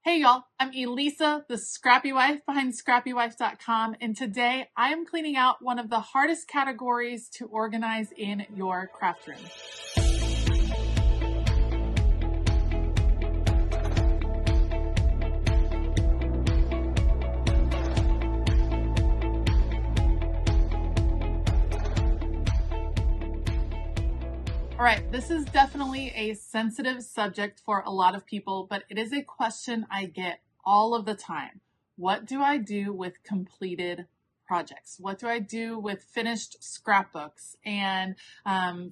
Hey y'all, I'm Elisa, the Scrappy Wife behind scrappywife.com, and today I am cleaning out one of the hardest categories to organize in your craft room. All right, this is definitely a sensitive subject for a lot of people, but it is a question I get all of the time. What do I do with completed projects? What do I do with finished scrapbooks and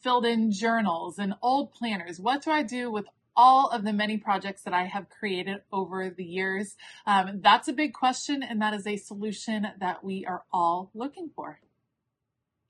filled in journals and old planners? What do I do with all of the many projects that I have created over the years? That's a big question, and that is a solution that we are all looking for.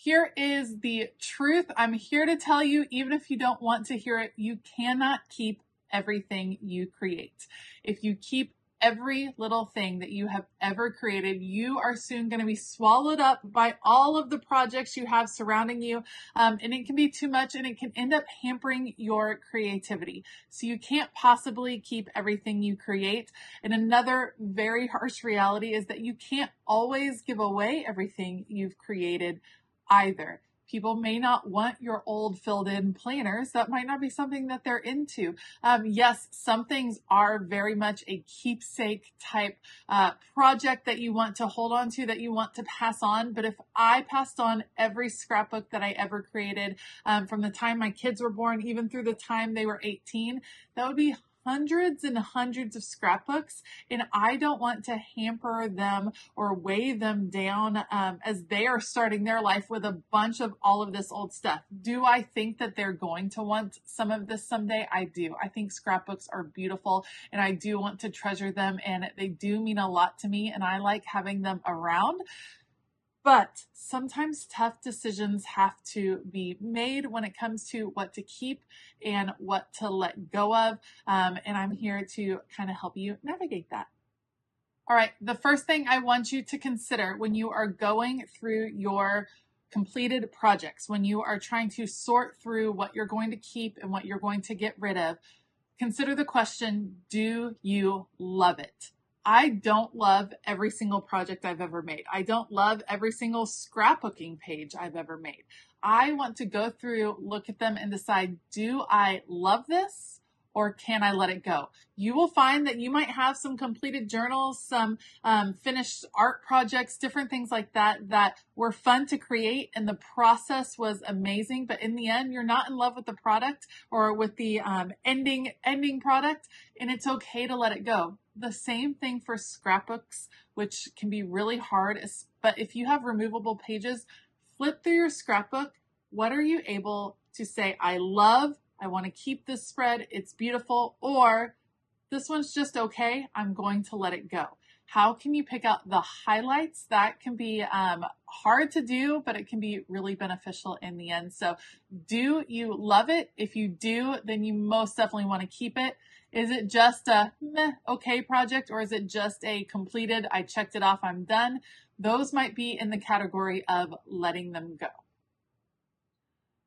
Here is the truth. I'm here to tell you, even if you don't want to hear it, you cannot keep everything you create. If you keep every little thing that you have ever created, you are soon going to be swallowed up by all of the projects you have surrounding you. And it can be too much and it can end up hampering your creativity. So you can't possibly keep everything you create. And another very harsh reality is that you can't always give away everything you've created either. People may not want your old filled in planners. That might not be something that they're into. Yes, some things are very much a keepsake type project that you want to hold on to, that you want to pass on. But if I passed on every scrapbook that I ever created from the time my kids were born, even through the time they were 18, that would be hundreds and hundreds of scrapbooks, and I don't want to hamper them or weigh them down as they are starting their life with a bunch of all of this old stuff. Do I think that they're going to want some of this someday? I do. I think scrapbooks are beautiful, and I do want to treasure them, and they do mean a lot to me, and I like having them around. But sometimes tough decisions have to be made when it comes to what to keep and what to let go of. And I'm here to kind of help you navigate that. All right, the first thing I want you to consider when you are going through your completed projects, when you are trying to sort through what you're going to keep and what you're going to get rid of, consider the question, do you love it? I don't love every single project I've ever made. I don't love every single scrapbooking page I've ever made. I want to go through, look at them, and decide, do I love this or can I let it go? You will find that you might have some completed journals, some finished art projects, different things like that that were fun to create, and the process was amazing. But in the end, you're not in love with the product or with the ending product, and it's okay to let it go. The same thing for scrapbooks, which can be really hard. But if you have removable pages, flip through your scrapbook. What are you able to say, I love, I want to keep this spread, it's beautiful, or this one's just okay, I'm going to let it go. How can you pick out the highlights? That can be hard to do, but it can be really beneficial in the end. So do you love it? If you do, then you most definitely want to keep it. Is it just a meh, okay project, or is it just a completed, I checked it off, I'm done? Those might be in the category of letting them go.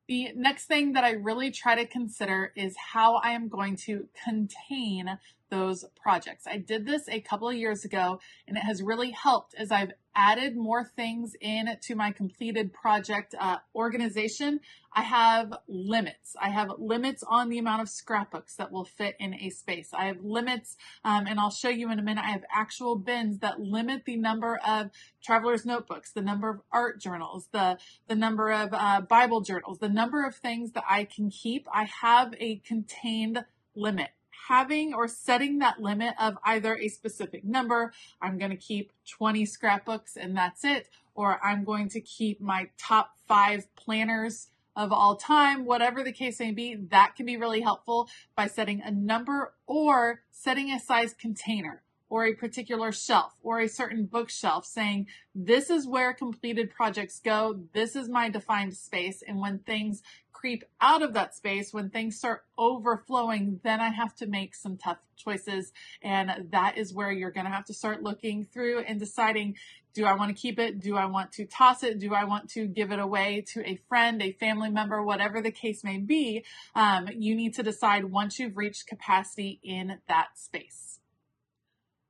The next thing that I really try to consider is how I am going to contain those projects. I did this a couple of years ago, and it has really helped as I've added more things in to my completed project organization. I have limits. I have limits on the amount of scrapbooks that will fit in a space. I have limits, and I'll show you in a minute. I have actual bins that limit the number of traveler's notebooks, the number of art journals, the number of Bible journals, the number of things that I can keep. I have a contained limit. Having or setting that limit of either a specific number, I'm going to keep 20 scrapbooks and that's it, or I'm going to keep my top 5 planners of all time, whatever the case may be. That can be really helpful by setting a number or setting a size container or a particular shelf or a certain bookshelf, saying this is where completed projects go. This is my defined space. And when things creep out of that space, when things start overflowing, then I have to make some tough choices. And that is where you're going to have to start looking through and deciding, do I want to keep it? Do I want to toss it? Do I want to give it away to a friend, a family member, whatever the case may be? You need to decide once you've reached capacity in that space.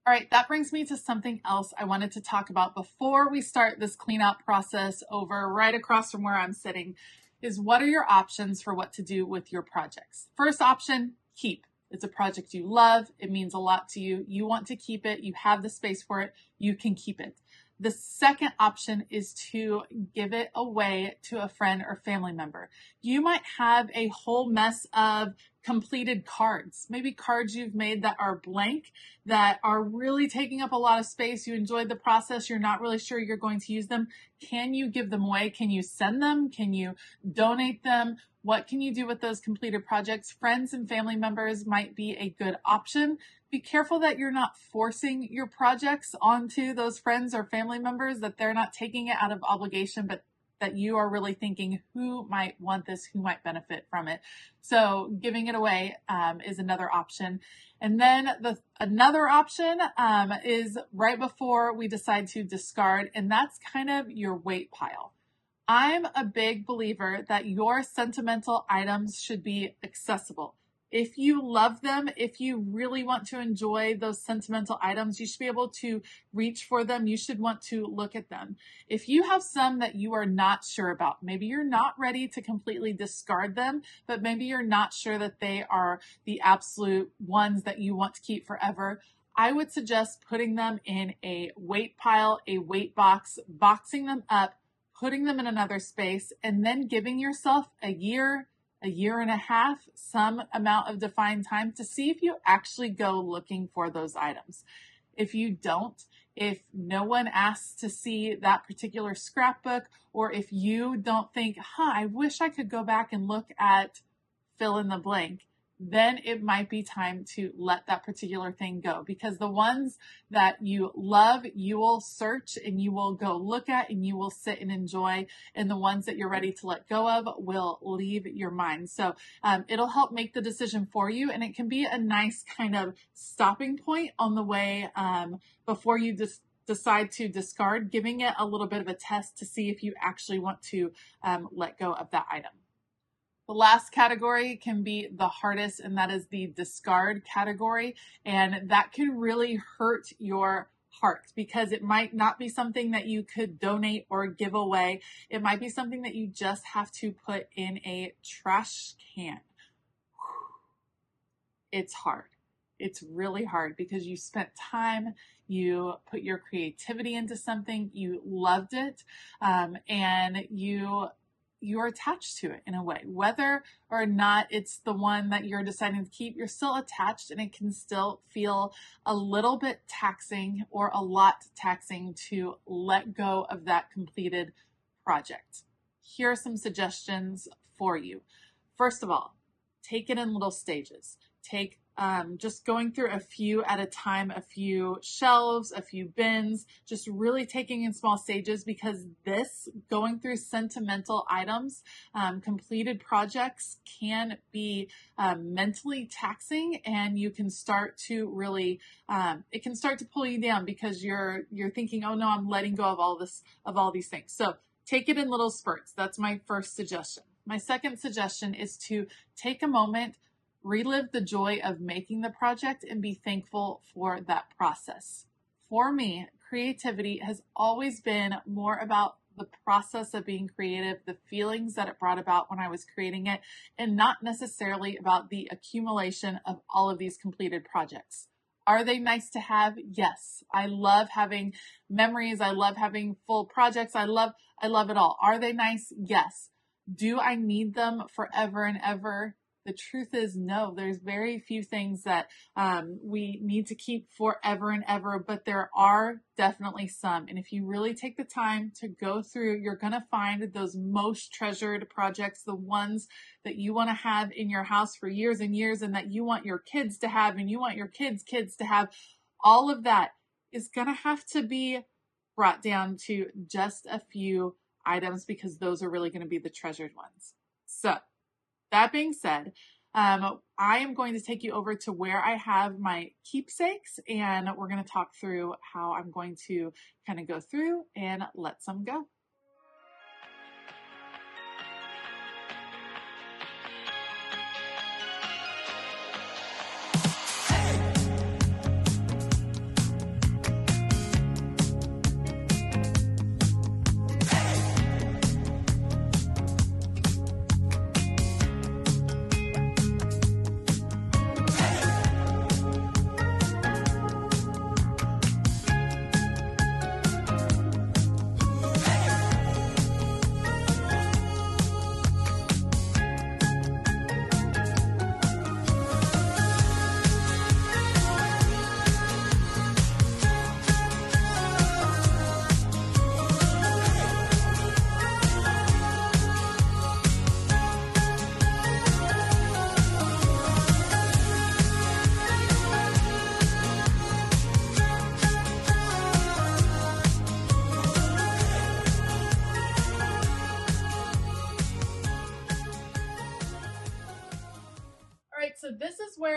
All right, that brings me to something else I wanted to talk about before we start this cleanup process over right across from where I'm sitting is what are your options for what to do with your projects? First option, keep. It's a project you love. It means a lot to you. You want to keep it. You have the space for it. You can keep it. The second option is to give it away to a friend or family member. You might have a whole mess of completed cards, maybe cards you've made that are blank, that are really taking up a lot of space. You enjoyed the process. You're not really sure you're going to use them. Can you give them away? Can you send them? Can you donate them? What can you do with those completed projects? Friends and family members might be a good option. Be careful that you're not forcing your projects onto those friends or family members, that they're not taking it out of obligation, but that you are really thinking who might want this, who might benefit from it. So giving it away is another option. And then another option is right before we decide to discard, and that's kind of your weight pile. I'm a big believer that your sentimental items should be accessible. If you love them, if you really want to enjoy those sentimental items, you should be able to reach for them. You should want to look at them. If you have some that you are not sure about, maybe you're not ready to completely discard them, but maybe you're not sure that they are the absolute ones that you want to keep forever, I would suggest putting them in a weight pile, a weight box, boxing them up, putting them in another space, and then giving yourself a year and a half, some amount of defined time to see if you actually go looking for those items. If you don't, if no one asks to see that particular scrapbook, or if you don't think, I wish I could go back and look at fill in the blank, then it might be time to let that particular thing go, because the ones that you love, you will search and you will go look at and you will sit and enjoy, and the ones that you're ready to let go of will leave your mind. So it'll help make the decision for you, and it can be a nice kind of stopping point on the way before you decide to discard, giving it a little bit of a test to see if you actually want to let go of that item. The last category can be the hardest, and that is the discard category. And that can really hurt your heart because it might not be something that you could donate or give away. It might be something that you just have to put in a trash can. It's hard. It's really hard because you spent time, you put your creativity into something, you loved it, and you're attached to it in a way. Whether or not it's the one that you're deciding to keep, you're still attached, and it can still feel a little bit taxing or a lot taxing to let go of that completed project. Here are some suggestions for you. First of all, take it in little stages. Take just going through a few at a time, a few shelves, a few bins, just really taking in small stages, because this going through sentimental items, completed projects can be mentally taxing, and you can start to really, it can start to pull you down because you're thinking, oh no, I'm letting go of all these things. So take it in little spurts. That's my first suggestion. My second suggestion is to take a moment, relive the joy of making the project, and be thankful for that process. For me, creativity has always been more about the process of being creative, the feelings that it brought about when I was creating it, and not necessarily about the accumulation of all of these completed projects. Are they nice to have? Yes. I love having memories. I love having full projects. I love it all. Are they nice? Yes. Do I need them forever and ever? The truth is no. There's very few things that we need to keep forever and ever, but there are definitely some. And if you really take the time to go through, you're going to find those most treasured projects, the ones that you want to have in your house for years and years, and that you want your kids to have, and you want your kids' kids to have. All of that is going to have to be brought down to just a few items, because those are really going to be the treasured ones. So that being said, I am going to take you over to where I have my keepsakes, and we're going to talk through how I'm going to kind of go through and let some go.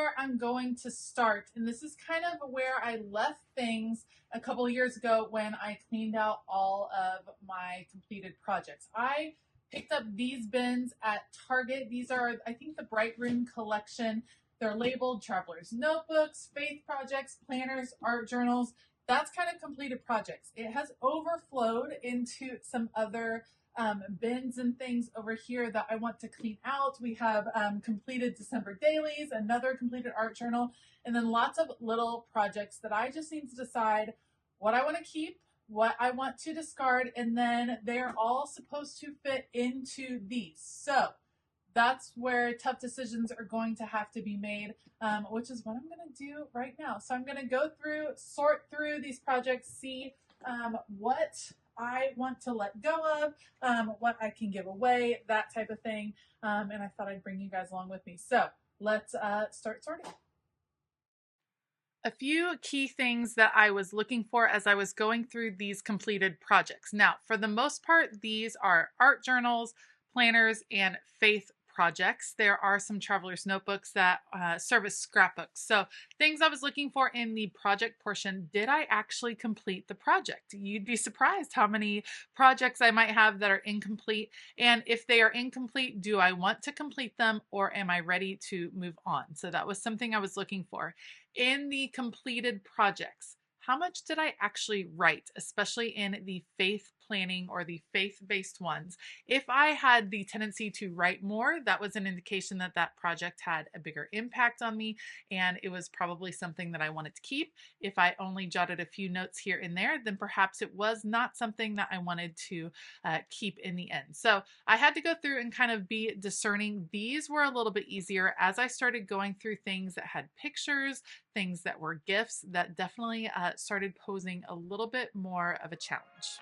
where I'm going to start. And this is kind of where I left things a couple of years ago when I cleaned out all of my completed projects. I picked up these bins at Target. These are, I think, the Bright Room collection. They're labeled traveler's notebooks, faith projects, planners, art journals. That's kind of completed projects. It has overflowed into some other bins and things over here that I want to clean out. We have completed December dailies, another completed art journal, and then lots of little projects that I just need to decide what I want to keep, what I want to discard, and then they're all supposed to fit into these. So that's where tough decisions are going to have to be made, which is what I'm going to do right now. So I'm going to go through, sort through these projects, see what I want to let go of, what I can give away, that type of thing. And I thought I'd bring you guys along with me. So let's start sorting. A few key things that I was looking for as I was going through these completed projects. Now, for the most part, these are art journals, planners, and faith projects. There are some traveler's notebooks that serve as scrapbooks. So things I was looking for in the project portion, did I actually complete the project? You'd be surprised how many projects I might have that are incomplete. And if they are incomplete, do I want to complete them or am I ready to move on? So that was something I was looking for. In the completed projects, how much did I actually write, especially in the faith planning or the faith-based ones? If I had the tendency to write more, that was an indication that that project had a bigger impact on me, and it was probably something that I wanted to keep. If I only jotted a few notes here and there, then perhaps it was not something that I wanted to keep in the end. So I had to go through and kind of be discerning. These were a little bit easier as I started going through things that had pictures, things that were gifts, that definitely started posing a little bit more of a challenge.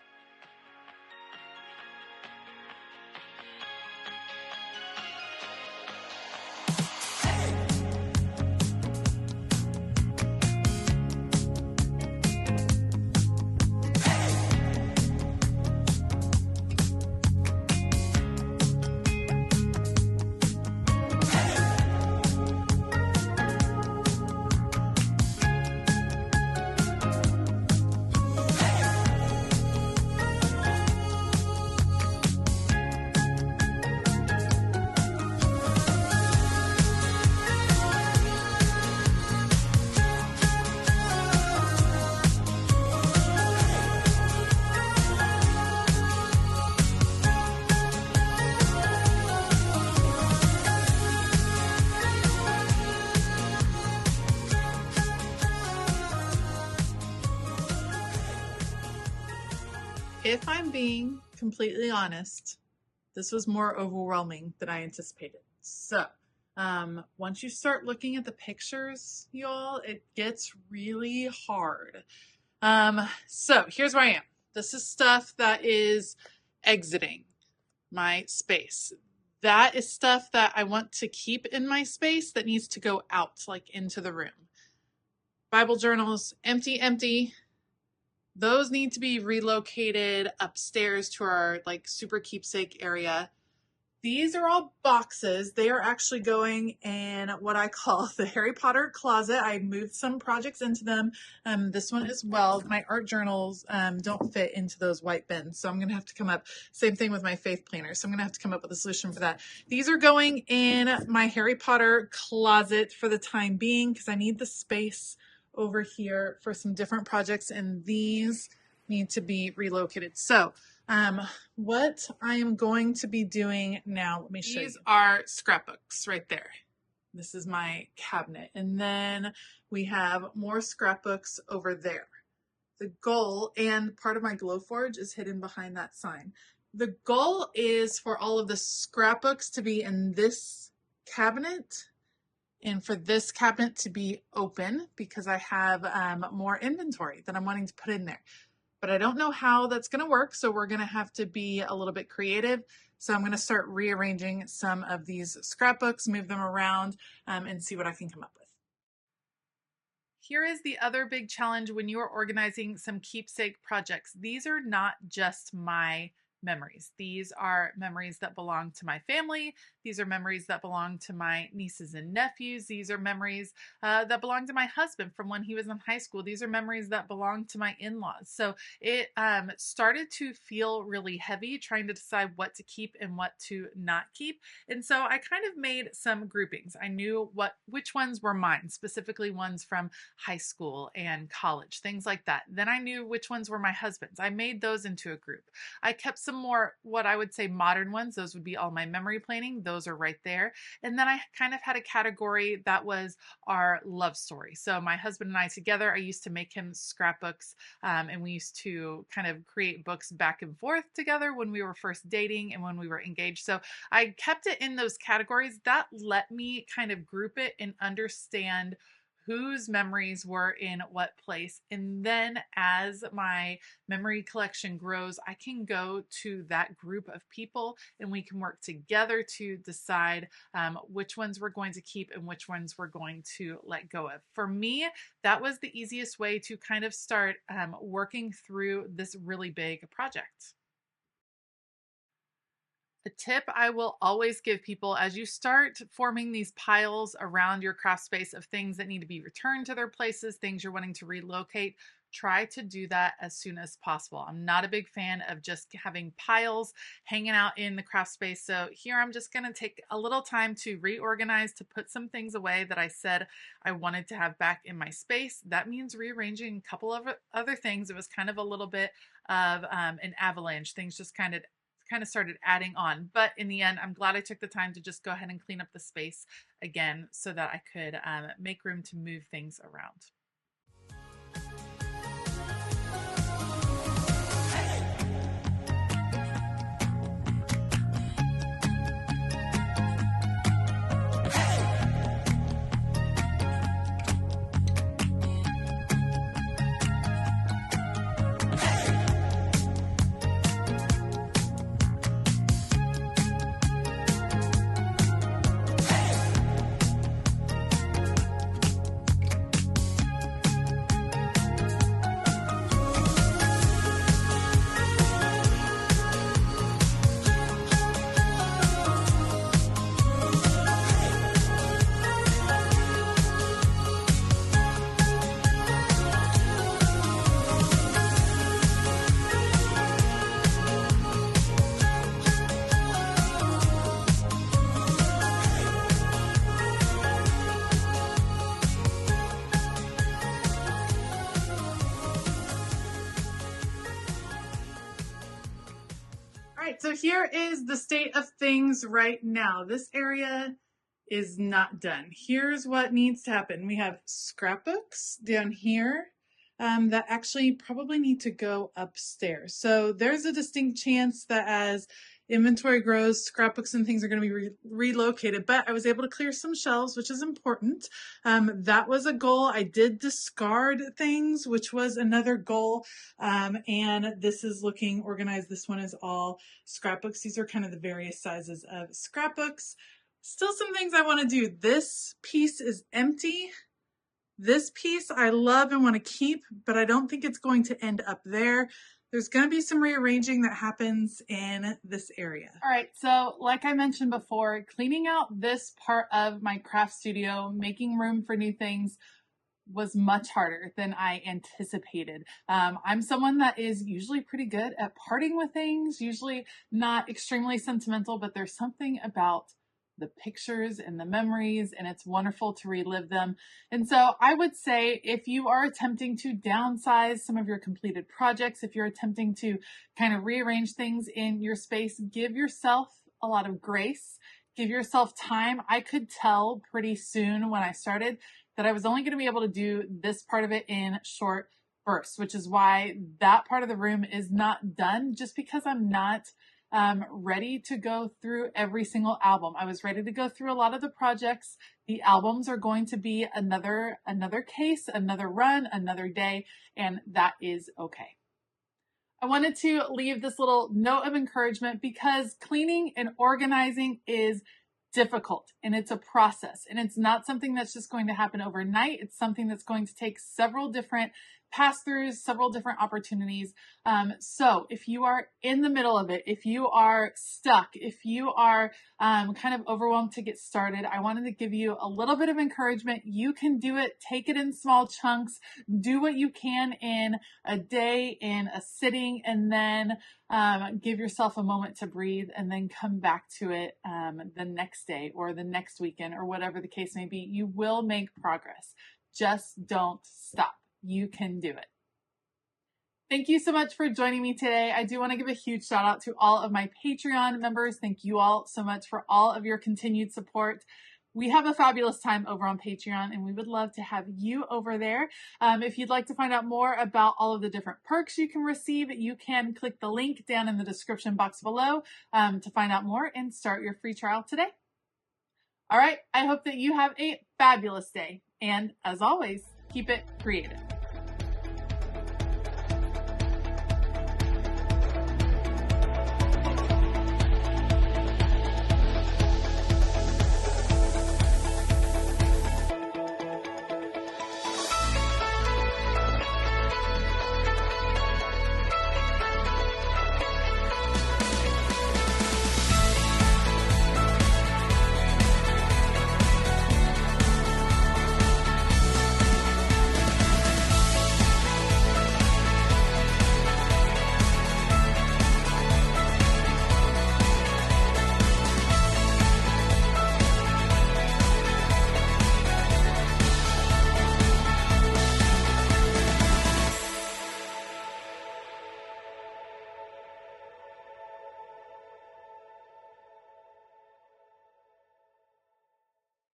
If I'm being completely honest, this was more overwhelming than I anticipated. So once you start looking at the pictures, y'all, it gets really hard. So here's where I am. This is stuff that is exiting my space. That is stuff that I want to keep in my space that needs to go out, like into the room. Bible journals, empty, empty. Those need to be relocated upstairs to our like super keepsake area. These are all boxes. They are actually going in what I call the Harry Potter closet. I moved some projects into them. This one as well. My art journals don't fit into those white bins. So I'm going to have to come up, same thing with my faith planner. So I'm going to have to come up with a solution for that. These are going in my Harry Potter closet for the time being because I need the space over here for some different projects, and these need to be relocated. So what I am going to be doing now, let me show you. These are scrapbooks right there. This is my cabinet. And then we have more scrapbooks over there. The goal, and part of my Glowforge is hidden behind that sign. The goal is for all of the scrapbooks to be in this cabinet, and for this cabinet to be open because I have more inventory that I'm wanting to put in there. But I don't know how that's going to work, so we're going to have to be a little bit creative. So I'm going to start rearranging some of these scrapbooks, move them around, and see what I can come up with. Here is the other big challenge when you are organizing some keepsake projects. These are not just my memories. These are memories that belong to my family. These are memories that belong to my nieces and nephews. These are memories that belong to my husband from when he was in high school. These are memories that belong to my in-laws. So it started to feel really heavy trying to decide what to keep and what to not keep. And so I kind of made some groupings. I knew which ones were mine, specifically ones from high school and college, things like that. Then I knew which ones were my husband's. I made those into a group. I kept some more, what I would say, modern ones. Those would be all my memory planning. Those are right there. And then I kind of had a category that was our love story. So my husband and I together, I used to make him scrapbooks, and we used to kind of create books back and forth together when we were first dating and when we were engaged. So I kept it in those categories. That let me kind of group it and understand whose memories were in what place. And then as my memory collection grows, I can go to that group of people and we can work together to decide which ones we're going to keep and which ones we're going to let go of. For me, that was the easiest way to kind of start working through this really big project. A tip I will always give people as you start forming these piles around your craft space of things that need to be returned to their places, things you're wanting to relocate, try to do that as soon as possible. I'm not a big fan of just having piles hanging out in the craft space. So here I'm just going to take a little time to reorganize, to put some things away that I said I wanted to have back in my space. That means rearranging a couple of other things. It was kind of a little bit of an avalanche. Things just kind of started adding on. But in the end, I'm glad I took the time to just go ahead and clean up the space again so that I could make room to move things around. All right, so here is the state of things right now. This area is not done. Here's what needs to happen. We have scrapbooks down here that actually probably need to go upstairs. So there's a distinct chance that as inventory grows, scrapbooks and things are going to be relocated, but I was able to clear some shelves, which is important. That was a goal. I did discard things, which was another goal. And this is looking organized. This one is all scrapbooks. These are kind of the various sizes of scrapbooks. Still some things I want to do. This piece is empty. This piece I love and want to keep, but I don't think it's going to end up there. There's going to be some rearranging that happens in this area. All right, so like I mentioned before, cleaning out this part of my craft studio, making room for new things was much harder than I anticipated. I'm someone that is usually pretty good at parting with things, usually not extremely sentimental, but there's something about the pictures and the memories, and it's wonderful to relive them. And so I would say if you are attempting to downsize some of your completed projects, if you're attempting to kind of rearrange things in your space, give yourself a lot of grace, give yourself time. I could tell pretty soon when I started that I was only going to be able to do this part of it in short bursts, which is why that part of the room is not done, just because I'm not ready to go through every single album. I was ready to go through a lot of the projects. The albums are going to be another case, another run, another day, and that is okay. I wanted to leave this little note of encouragement because cleaning and organizing is difficult and it's a process, and it's not something that's just going to happen overnight. It's something that's going to take several different pass-throughs, several different opportunities. So if you are in the middle of it, if you are stuck, if you are kind of overwhelmed to get started, I wanted to give you a little bit of encouragement. You can do it. Take it in small chunks. Do what you can in a day, in a sitting, and then give yourself a moment to breathe, and then come back to it the next day or the next weekend or whatever the case may be. You will make progress. Just don't stop. You can do it. Thank you so much for joining me today. I do want to give a huge shout out to all of my Patreon members. Thank you all so much for all of your continued support. We have a fabulous time over on Patreon, and we would love to have you over there. If you'd like to find out more about all of the different perks you can receive, you can click the link down in the description box below to find out more and start your free trial today. All right, I hope that you have a fabulous day. And as always, keep it creative.